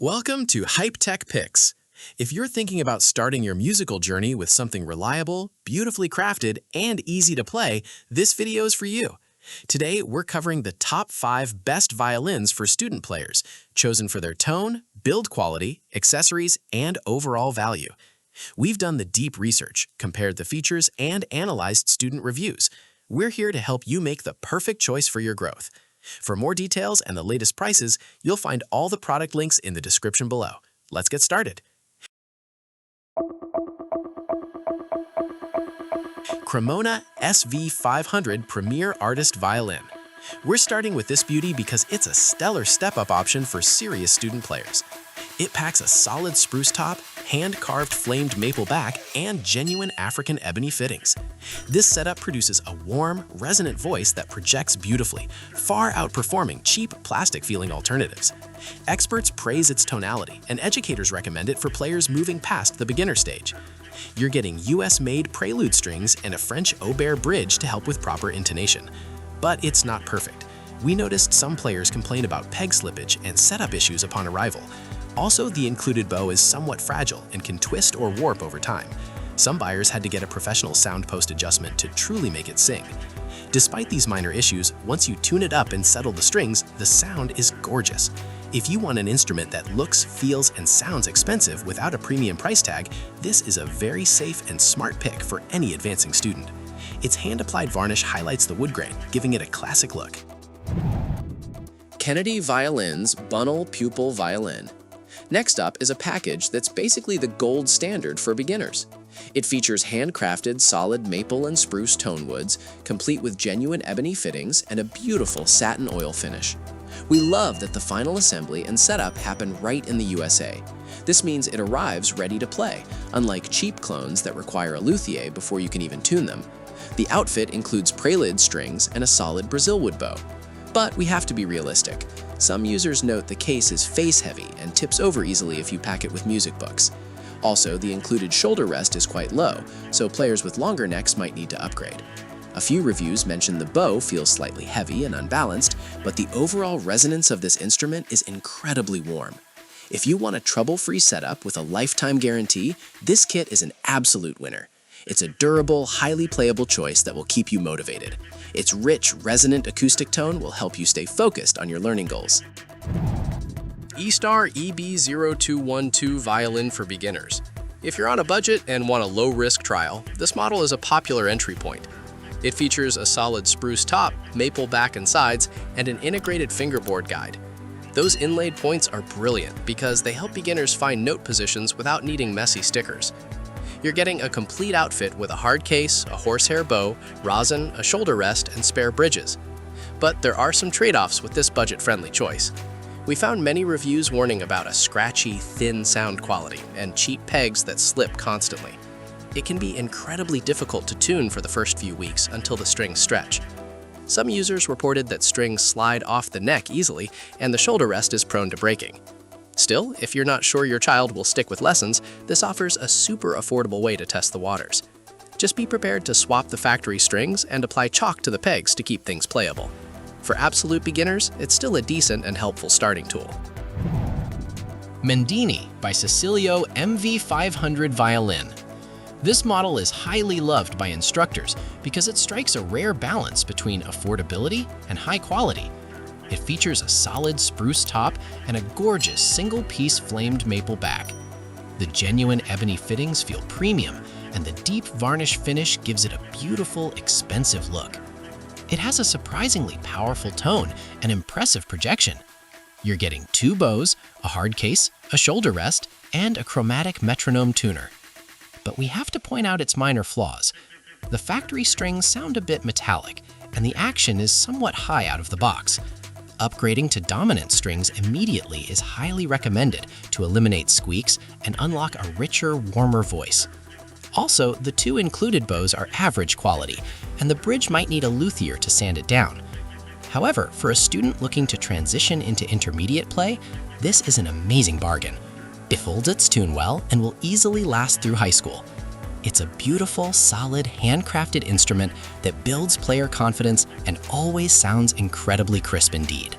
Welcome to Hype Tech Picks. If you're thinking about starting your musical journey with something reliable, beautifully crafted, and easy to play, this video is for you. Today, we're covering the top 5 best violins for student players, chosen for their tone, build quality, accessories, and overall value. We've done the deep research, compared the features, and analyzed student reviews. We're here to help you make the perfect choice for your growth. For more details and the latest prices, you'll find all the product links in the description below. Let's get started. Cremona SV500 Premier Artist Violin. We're starting with this beauty because it's a stellar step-up option for serious student players. It packs a solid spruce top, hand-carved flamed maple back, and genuine African ebony fittings. This setup produces a warm, resonant voice that projects beautifully, far outperforming cheap, plastic-feeling alternatives. Experts praise its tonality, and educators recommend it for players moving past the beginner stage. You're getting US-made prelude strings and a French Aubert bridge to help with proper intonation. But it's not perfect. We noticed some players complain about peg slippage and setup issues upon arrival. Also, the included bow is somewhat fragile and can twist or warp over time. Some buyers had to get a professional sound post adjustment to truly make it sing. Despite these minor issues, once you tune it up and settle the strings, the sound is gorgeous. If you want an instrument that looks, feels, and sounds expensive without a premium price tag, this is a very safe and smart pick for any advancing student. Its hand-applied varnish highlights the wood grain, giving it a classic look. Kmise Violins Bunnel Pupil Violin. Next up is a package that's basically the gold standard for beginners. It features handcrafted solid maple and spruce tone woods, complete with genuine ebony fittings and a beautiful satin oil finish. We love that the final assembly and setup happen right in the USA. This means it arrives ready to play, unlike cheap clones that require a luthier before you can even tune them. The outfit includes prelude strings and a solid Brazil wood bow. But we have to be realistic. Some users note the case is face-heavy and tips over easily if you pack it with music books. Also, the included shoulder rest is quite low, so players with longer necks might need to upgrade. A few reviews mention the bow feels slightly heavy and unbalanced, but the overall resonance of this instrument is incredibly warm. If you want a trouble-free setup with a lifetime guarantee, this kit is an absolute winner. It's a durable, highly playable choice that will keep you motivated. Its rich, resonant acoustic tone will help you stay focused on your learning goals. Eastar EB0212 Violin for beginners. If you're on a budget and want a low-risk trial, this model is a popular entry point. It features a solid spruce top, maple back and sides, and an integrated fingerboard guide. Those inlaid points are brilliant because they help beginners find note positions without needing messy stickers. You're getting a complete outfit with a hard case, a horsehair bow, rosin, a shoulder rest, and spare bridges. But there are some trade-offs with this budget-friendly choice. We found many reviews warning about a scratchy, thin sound quality and cheap pegs that slip constantly. It can be incredibly difficult to tune for the first few weeks until the strings stretch. Some users reported that strings slide off the neck easily and the shoulder rest is prone to breaking. Still, if you're not sure your child will stick with lessons, this offers a super affordable way to test the waters. Just be prepared to swap the factory strings and apply chalk to the pegs to keep things playable. For absolute beginners, it's still a decent and helpful starting tool. Mendini by Cecilio MV500 Violin. This model is highly loved by instructors because it strikes a rare balance between affordability and high quality. It features a solid spruce top and a gorgeous single-piece flamed maple back. The genuine ebony fittings feel premium, and the deep varnish finish gives it a beautiful, expensive look. It has a surprisingly powerful tone and impressive projection. You're getting 2 bows, a hard case, a shoulder rest, and a chromatic metronome tuner. But we have to point out its minor flaws. The factory strings sound a bit metallic, and the action is somewhat high out of the box. Upgrading to dominant strings immediately is highly recommended to eliminate squeaks and unlock a richer, warmer voice. Also, the 2 included bows are average quality, and the bridge might need a luthier to sand it down. However, for a student looking to transition into intermediate play, this is an amazing bargain. It holds its tune well and will easily last through high school. It's a beautiful, solid, handcrafted instrument that builds player confidence and always sounds incredibly crisp indeed.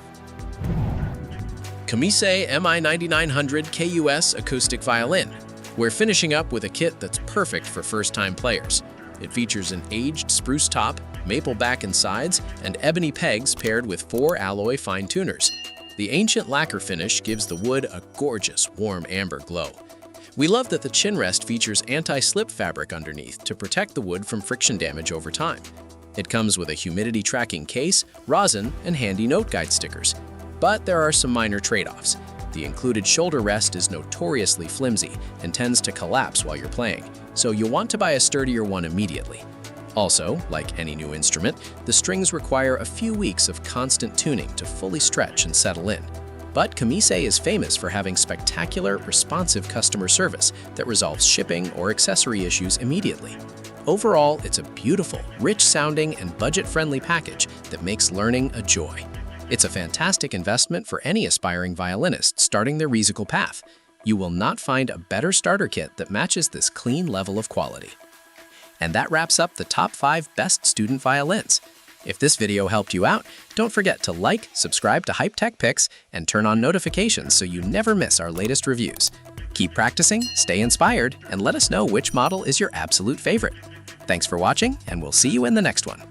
Kmise MI9900-KUS Acoustic Violin. We're finishing up with a kit that's perfect for first-time players. It features an aged spruce top, maple back and sides, and ebony pegs paired with 4 alloy fine tuners. The ancient lacquer finish gives the wood a gorgeous, warm amber glow. We love that the chin rest features anti-slip fabric underneath to protect the wood from friction damage over time. It comes with a humidity tracking case, rosin, and handy note guide stickers. But there are some minor trade-offs. The included shoulder rest is notoriously flimsy and tends to collapse while you're playing, so you'll want to buy a sturdier one immediately. Also, like any new instrument, the strings require a few weeks of constant tuning to fully stretch and settle in. But Kmise is famous for having spectacular, responsive customer service that resolves shipping or accessory issues immediately. Overall, it's a beautiful, rich-sounding, and budget-friendly package that makes learning a joy. It's a fantastic investment for any aspiring violinist starting their musical path. You will not find a better starter kit that matches this clean level of quality. And that wraps up the top 5 best student violins. If this video helped you out, don't forget to like, subscribe to Hype Tech Picks, and turn on notifications so you never miss our latest reviews. Keep practicing, stay inspired, and let us know which model is your absolute favorite. Thanks for watching, and we'll see you in the next one.